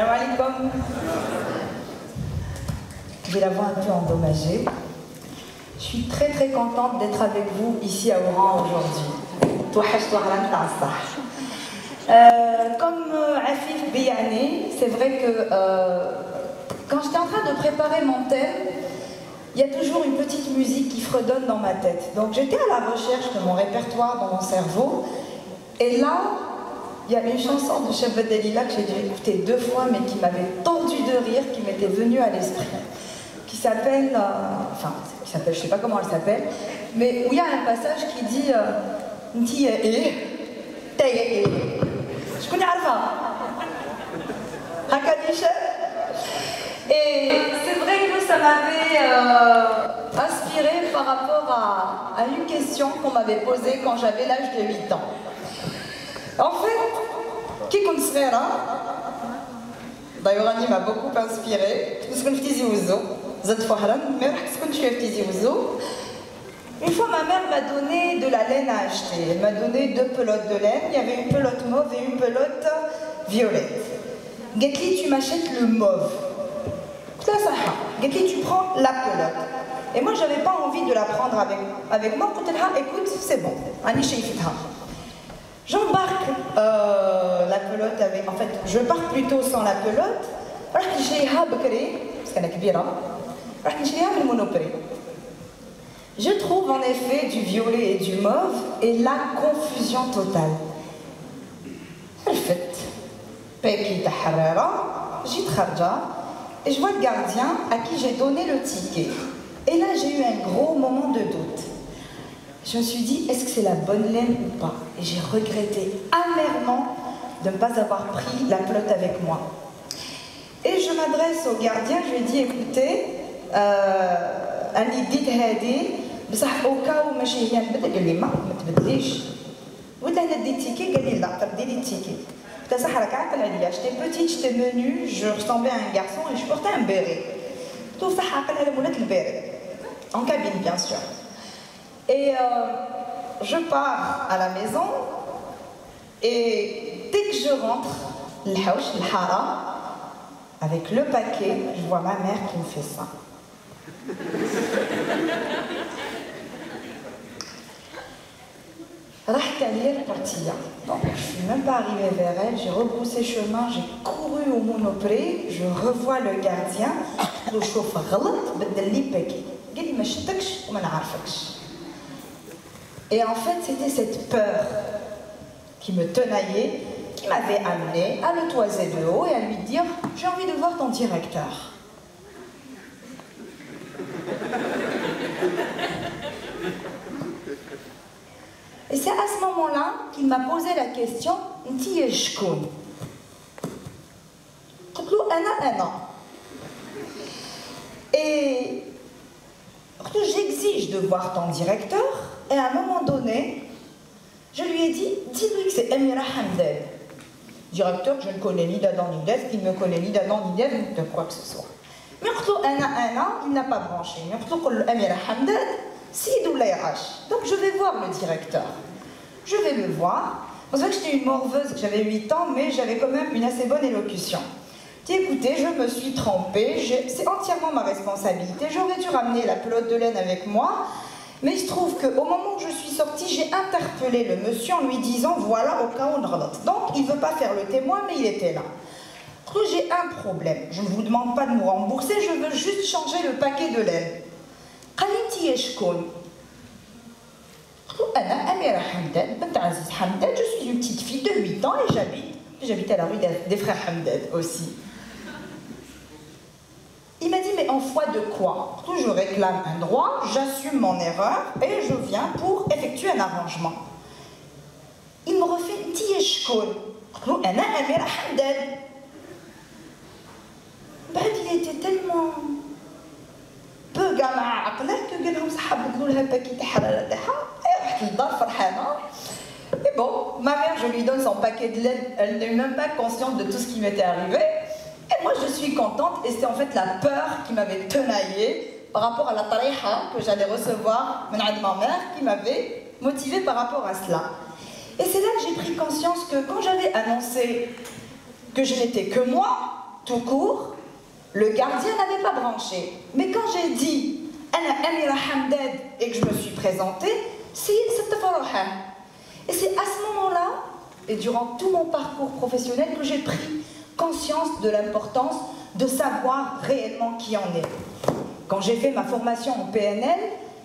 Salam alaikum. J'ai la voix un peu endommagée. Je suis très contente d'être avec vous ici à Oran aujourd'hui. Comme Afif Beyane, c'est vrai que quand j'étais en train de préparer mon thème, il y a toujours une petite musique qui fredonne dans ma tête. Donc j'étais à la recherche de mon répertoire dans mon cerveau, et là, il y a une chanson de Cheb Delila que j'ai dû écouter 2 fois, mais qui m'avait tordu de rire, qui m'était venue à l'esprit, qui s'appelle, je sais pas comment elle s'appelle, mais où il y a un passage qui dit Nti je connais Alpha. Et c'est vrai que ça m'avait inspiré par rapport à une question qu'on m'avait posée quand j'avais l'âge de 8 ans. En fait, qui compte Sfera, d'ailleurs Annie m'a beaucoup inspiré, parce que je suis une fois, ma mère m'a donné de la laine à acheter. Elle m'a donné 2 pelotes de laine. Il y avait une pelote mauve et une pelote violette. Gatli, tu m'achètes le mauve. Ça, Gatli, tu prends la pelote. Et moi, j'avais pas envie de la prendre avec moi. Écoute, c'est bon. J'embarque la pelote avec... En fait, je pars plutôt sans la pelote. Parce qu'elle est kbira. Je trouve en effet du violet et du mauve et la confusion totale. Et je vois le gardien à qui j'ai donné le ticket. Et là j'ai eu un gros moment de doute. Je me suis dit, est-ce que c'est la bonne laine ou pas? Et j'ai regretté amèrement de ne pas avoir pris la pelote avec moi. Et je m'adresse au gardien, je lui ai dit, écoutez, Annie dit Hadi, بصح au cas où ماشي هي نبدل قال لي ما تبدليش ولا انا دي تيكي قال لي لا تردي لي التيكي قلت صح راك عاقل عليا j'étais petite, j'étais menue, je ressemblais à un garçon et je portais un béret. Tout ça عاقل على مولات البيري en cabine bien sûr. Et je pars à la maison et dès que je rentre الحوش الحاره avec le paquet, je vois ma mère qui me fait ça. Donc, je ne suis même pas arrivée vers elle, j'ai rebroussé chemin, j'ai couru au monoprix, je revois le gardien, le chauffeur et en fait, c'était cette peur qui me tenaillait, qui m'avait amené à le toiser de haut et à lui dire « J'ai envie de voir ton directeur ». Et c'est à ce moment-là qu'il m'a posé la question « Nti yeshkoun » Et j'exige de voir ton directeur et à un moment donné, je lui ai dit « Dis-lui que c'est Amira Hamdel ». Directeur que je ne connais ni d'Adam ni d'Ève, qui ne me connaît ni d'Adam ni d'Ève, ni de quoi que ce soit. Mais il n'a pas branché. Donc je vais voir le directeur. Je vais le voir. C'est vrai que j'étais une morveuse, j'avais 8 ans, mais j'avais quand même une assez bonne élocution. Je dis écoutez, je me suis trompée, c'est entièrement ma responsabilité. J'aurais dû ramener la pelote de laine avec moi. Mais il se trouve qu'au moment où je suis sortie, j'ai interpellé le monsieur en lui disant voilà, au cas où on relote. Donc il ne veut pas faire le témoin, mais il était là. J'ai un problème. Je ne vous demande pas de me rembourser, je veux juste changer le paquet de laine. Je suis une petite fille de 8 ans et j'habite à la rue des frères Hamded aussi. Il m'a dit, mais en foi de quoi? Je réclame un droit, j'assume mon erreur et je viens pour effectuer un arrangement. Il me refait une tieshkol. Il était tellement peu gamin que قال لهم صحاب بدلوا لها الباكي تاعها تاعها رحت للدار فرحانه. Et bon, ma mère, je lui donne son paquet de laine, elle n'est même pas consciente de tout ce qui m'était arrivé. Et moi, je suis contente, et c'est en fait la peur qui m'avait tenaillée par rapport à la tariha que j'allais recevoir de ma mère, qui m'avait motivée par rapport à cela. Et c'est là que j'ai pris conscience que quand j'avais annoncé que je n'étais que moi, tout court, le gardien n'avait pas branché. Mais quand j'ai dit Ana Amira Hamdad et que je me suis présentée, c'est Faroha. Et c'est à ce moment-là, et durant tout mon parcours professionnel, que j'ai pris conscience de l'importance de savoir réellement qui en est. Quand j'ai fait ma formation en PNL,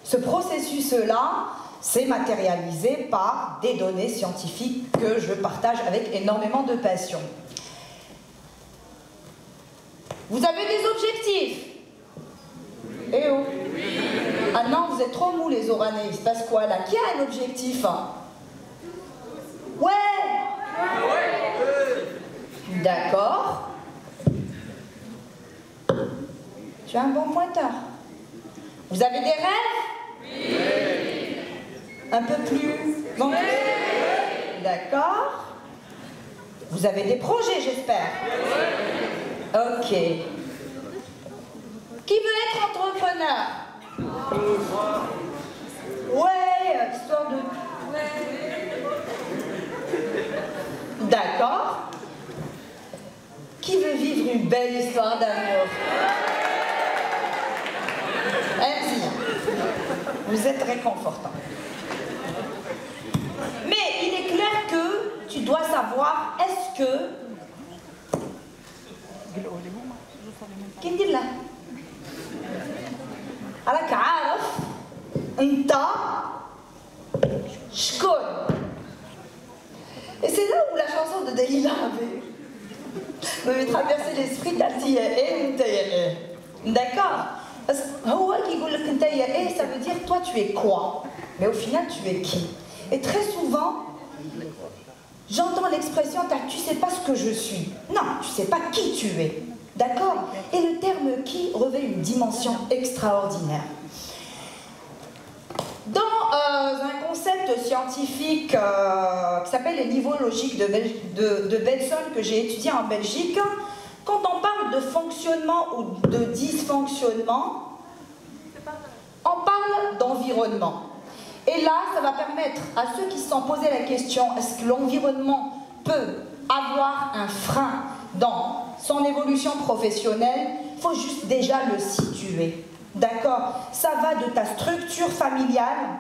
ce processus-là s'est matérialisé par des données scientifiques que je partage avec énormément de passion. Vous avez des objectifs? Eh oh! Ah non, vous êtes trop mous les Oranais, il se passe quoi là? Qui a un objectif? Ouais! D'accord. Tu as un bon pointeur. Vous avez des rêves? Oui. Un peu plus? Oui. D'accord. Vous avez des projets, j'espère? Oui. Ok. Qui veut être entrepreneur? Ouais, histoire de... D'accord. Qui veut vivre une belle histoire d'amour? Vous êtes réconfortant. Mais il est clair que tu dois savoir, est-ce que... Qui me dit là? راك عارف انت شكون. Et c'est là où la chanson de Dalila m'avait traversé l'esprit d'Altia et Mtaïa. D'accord? Parce que ça veut dire toi tu es quoi? Mais au final tu es qui? Et très souvent, j'entends l'expression tu sais pas ce que je suis. Non, tu sais pas qui tu es. D'accord? Et le terme qui revêt une dimension extraordinaire. Dans un concept scientifique qui s'appelle les niveaux logiques de Benson que j'ai étudié en Belgique, quand on parle de fonctionnement ou de dysfonctionnement, on parle d'environnement. Et là, ça va permettre à ceux qui se sont posé la question, est-ce que l'environnement peut avoir un frein dans son évolution professionnelle? Il faut juste déjà le situer. D'accord? Ça va de ta structure familiale,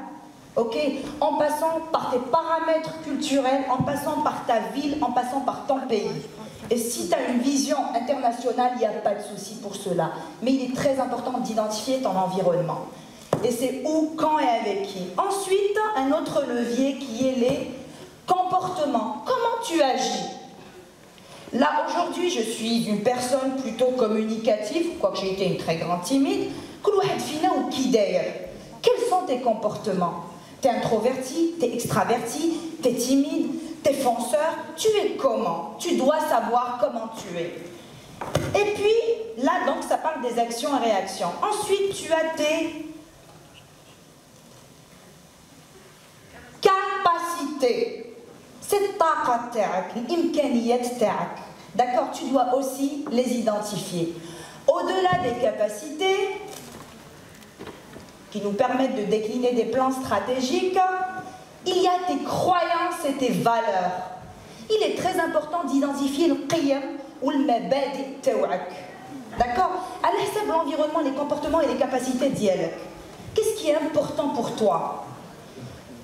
ok, en passant par tes paramètres culturels, en passant par ta ville, en passant par ton pays. Et si tu as une vision internationale, il n'y a pas de souci pour cela. Mais il est très important d'identifier ton environnement. Et c'est où, quand et avec qui. Ensuite, un autre levier qui est les comportements. Comment tu agis? Là, aujourd'hui, je suis une personne plutôt communicative, quoique j'ai été une très grande timide. Quels sont tes comportements? T'es introverti, t'es extraverti, t'es timide, t'es fonceur. Tu es comment? Tu dois savoir comment tu es. Et puis, là, donc, ça parle des actions et réactions. Ensuite, tu as tes capacités. C'est ta D'accord? Tu dois aussi les identifier. Au-delà des capacités qui nous permettent de décliner des plans stratégiques, il y a tes croyances et tes valeurs. Il est très important d'identifier le qiyam ou le mabadi tawak. D'accord? À l'essai de l'environnement, les comportements et les capacités d'IEL. Qu'est-ce qui est important pour toi?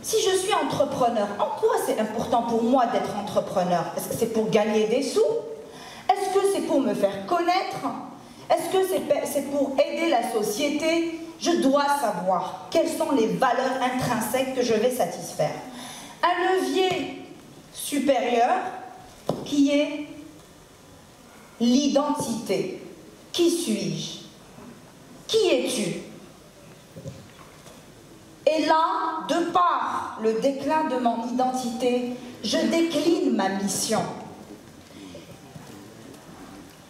Si je suis entrepreneur, en quoi c'est important pour moi d'être entrepreneur? Est-ce que c'est pour gagner des sous? Est-ce que c'est pour me faire connaître? Est-ce que c'est pour aider la société? Je dois savoir quelles sont les valeurs intrinsèques que je vais satisfaire. Un levier supérieur qui est l'identité. Qui suis-je? Qui es-tu? Et là, de par le déclin de mon identité, je décline ma mission.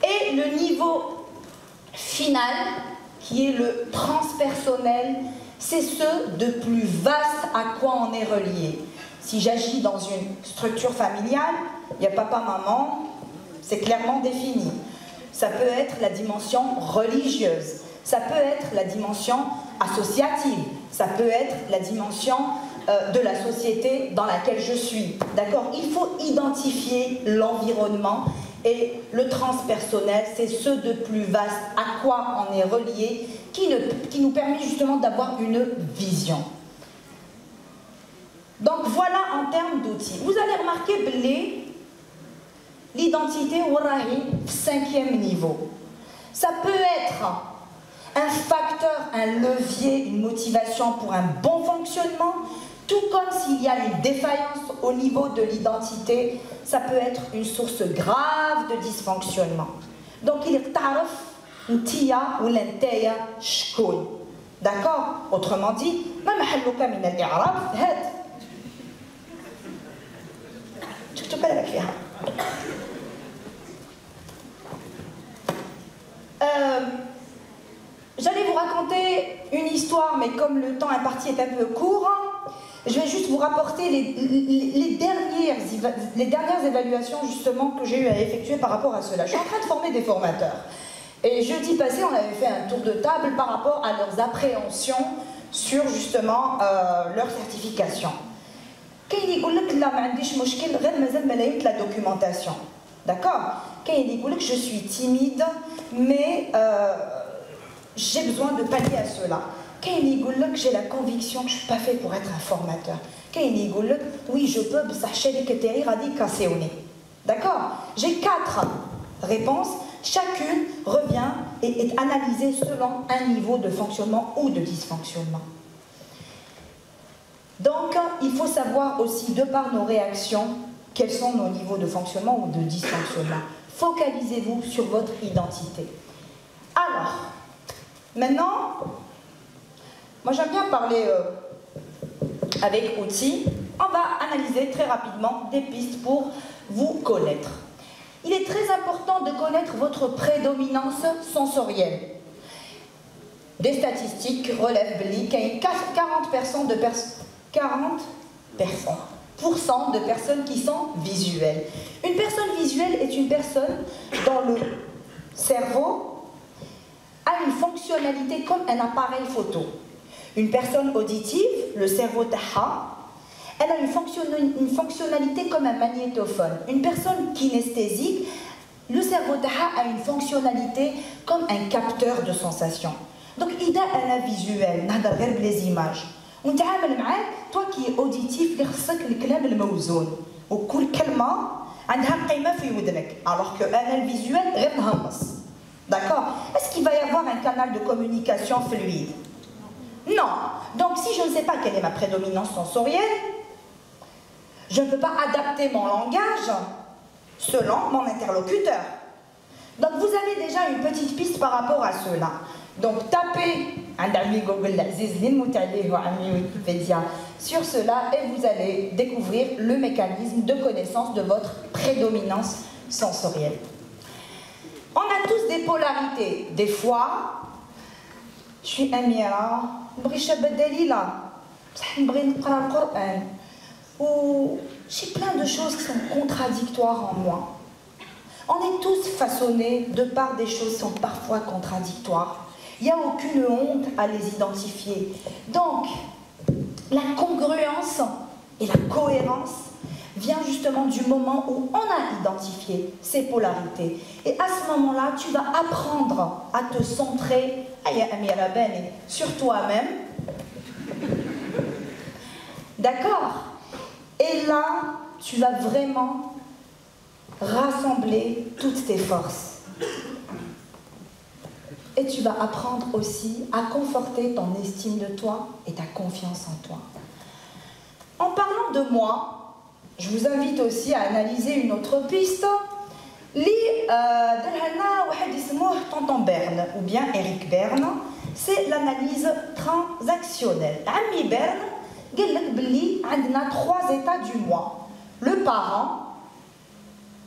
Et le niveau final, qui est le transpersonnel, c'est ce de plus vaste à quoi on est relié. Si j'agis dans une structure familiale, il y a papa, maman, c'est clairement défini. Ça peut être la dimension religieuse, ça peut être la dimension associative, ça peut être la dimension de la société dans laquelle je suis. D'accord? Il faut identifier l'environnement Et le transpersonnel, c'est ce de plus vaste, à quoi on est relié, qui nous permet justement d'avoir une vision. Donc voilà en termes d'outils. Vous allez remarquer l'identité warahi 5e niveau. Ça peut être un facteur, un levier, une motivation pour un bon fonctionnement, tout comme s'il y a une défaillance au niveau de l'identité, ça peut être une source grave de dysfonctionnement. Donc il est taraf, ntiya ou l'entaya shkoun. D'accord? Autrement dit, ma mahalluka min al-i'rab, had. J'allais vous raconter une histoire, mais comme le temps imparti est un peu court, je vais juste vous rapporter les dernières évaluations justement que j'ai eu à effectuer par rapport à cela. Je suis en train de former des formateurs. Et jeudi passé, on avait fait un tour de table par rapport à leurs appréhensions sur justement leur certification. كاين يقول لك لا ما عنديش مشكل غير مازال ما لقيت la documentation. D'accord? كاين يقول لك je suis timide mais j'ai besoin de pallier à cela. كاين يقول لك j'ai la conviction que je suis pas fait pour être un formateur. كاين يقول لك oui je peux بصح الشركة تاعي غادي يكاسيوني. D'accord? J'ai 4 réponses, chacune revient et est analysée selon un niveau de fonctionnement ou de dysfonctionnement. Donc, il faut savoir aussi, de par nos réactions, quels sont nos niveaux de fonctionnement ou de dysfonctionnement. Focalisez-vous sur votre identité. Alors, maintenant, moi j'aime bien parler avec outils. On va analyser très rapidement des pistes pour vous connaître. Il est très important de connaître votre prédominance sensorielle. Des statistiques relèvent qu'il y a 40% de personnes qui sont visuelles. Une personne visuelle est une personne dont le cerveau a une fonctionnalité comme un appareil photo. Une personne auditive, le cerveau taha, elle a une fonctionnalité comme un magnétophone. Une personne kinesthésique, le cerveau taha a une fonctionnalité comme un capteur de sensations. Donc, il a un visuel, les images. On تعامل معاك toi qui es auditif اللي خصك الكلام الموزون وكل كلمه عندها قيمه في ودنك alors que انا الفيزوال غير نهمص. D'accord? Est-ce qu'il va y avoir un canal de communication fluide? Non. Donc si je ne sais pas quelle est ma prédominance sensorielle, je ne peux pas adapter mon langage selon mon interlocuteur. Donc vous avez déjà une petite piste par rapport à cela. Donc tapez sur cela et vous allez découvrir le mécanisme de connaissance de votre prédominance sensorielle. On a tous des polarités. Des fois, je suis Amira, ou j'ai plein de choses qui sont contradictoires en moi. On est tous façonnés de par des choses qui sont parfois contradictoires. Il n'y a aucune honte à les identifier. Donc, la congruence et la cohérence vient justement du moment où on a identifié ces polarités. Et à ce moment-là, tu vas apprendre à te centrer sur toi-même. D'accord? Et là, tu vas vraiment rassembler toutes tes forces. Et tu vas apprendre aussi à conforter ton estime de toi et ta confiance en toi. En parlant de moi, je vous invite aussi à analyser une autre piste. Tonton Berne, ou bien Eric Berne, c'est l'analyse transactionnelle. Ami Berne, il y a 3 états du moi. Le parent,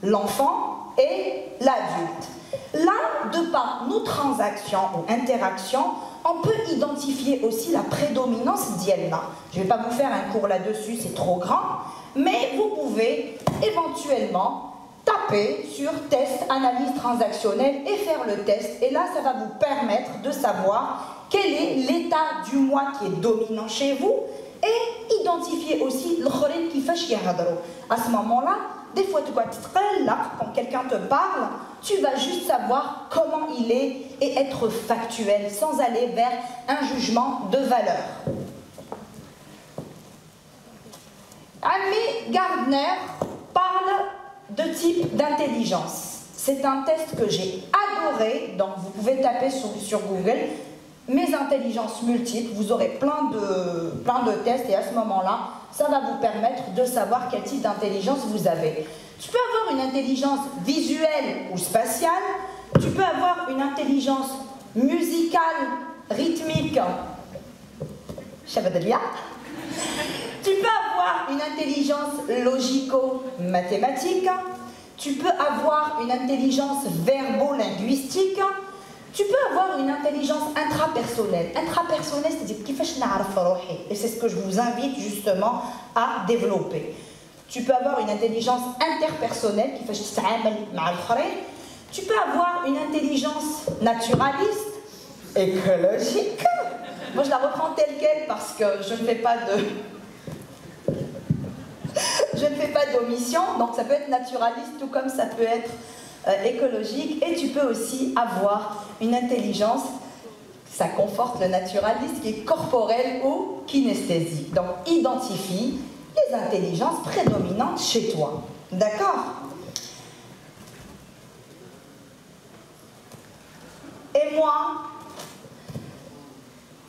l'enfant et l'adulte. Là, de par nos transactions ou interactions, on peut identifier aussi la prédominance d'Yelna. Je ne vais pas vous faire un cours là-dessus, c'est trop grand, mais vous pouvez éventuellement taper sur test analyse transactionnelle et faire le test. Et là, ça va vous permettre de savoir quel est l'état du moi qui est dominant chez vous et identifier aussi l'khorine qui fait chiadro. À ce moment-là, des fois tu vas être très là quand quelqu'un te parle, tu vas juste savoir comment il est et être factuel sans aller vers un jugement de valeur. Amy Gardner parle de type d'intelligence. C'est un test que j'ai adoré, donc vous pouvez taper sur Google mes intelligences multiples, vous aurez plein de tests et à ce moment-là, ça va vous permettre de savoir quel type d'intelligence vous avez. Tu peux avoir une intelligence visuelle ou spatiale, tu peux avoir une intelligence musicale, rythmique, Shabadalia. Tu peux avoir une intelligence logico-mathématique, tu peux avoir une intelligence verbo-linguistique, tu peux avoir une intelligence intrapersonnelle. Intrapersonnelle, c'est-à-dire كيفاش نعرف روحي. Et c'est ce que je vous invite justement à développer. Tu peux avoir une intelligence interpersonnelle, كيفاش تتعامل مع الآخرين. Tu peux avoir une intelligence naturaliste, écologique. Moi, je la reprends telle quelle parce que je ne fais pas d'omission, donc ça peut être naturaliste tout comme ça peut être écologique, et tu peux aussi avoir une intelligence, ça conforte le naturalisme, qui est corporelle ou kinesthésique. Donc identifie les intelligences prédominantes chez toi. D'accord? Et moi,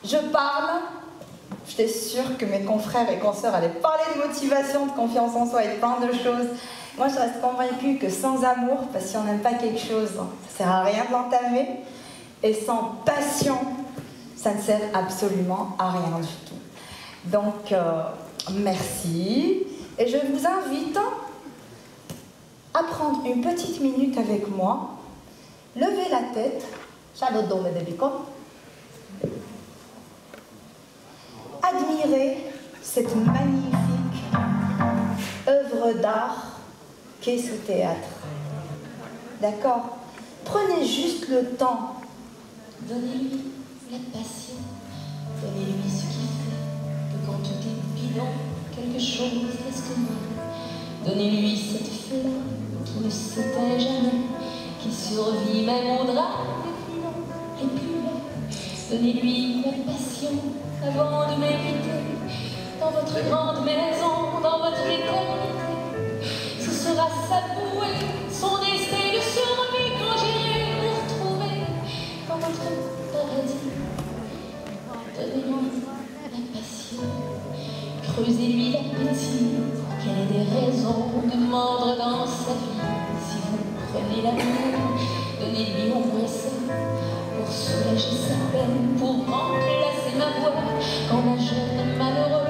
je parle, j'étais sûre que mes confrères et consoeurs allaient parler de motivation, de confiance en soi et de plein de choses. Moi, je reste convaincue que sans amour, parce que si on n'aime pas quelque chose, ça ne sert à rien de l'entamer. Et sans passion, ça ne sert absolument à rien du tout. Donc, merci. Et je vous invite à prendre une petite minute avec moi, lever la tête, admirer cette magnifique œuvre d'art qu'est ce théâtre. D'accord? Prenez juste le temps. Donnez-lui la passion. Donnez-lui ce qui fait que quand tout est bidon, quelque chose reste mal. Donnez-lui cette flamme qui ne s'éteint jamais, qui survit même au drame les plus longs. Donnez-lui la passion avant de m'éviter. Dans votre grande maison, dans votre éternité, ce sera sa bouée, son destin de survie quand j'irai vous retrouver dans votre paradis. Donnez-lui la passion, creusez-lui l'appétit pour qu'elle ait des raisons de mordre dans sa vie. Si vous prenez la main, donnez-lui au moins ça pour soulager sa peine, pour remplacer ma voix quand ma jeune malheureuse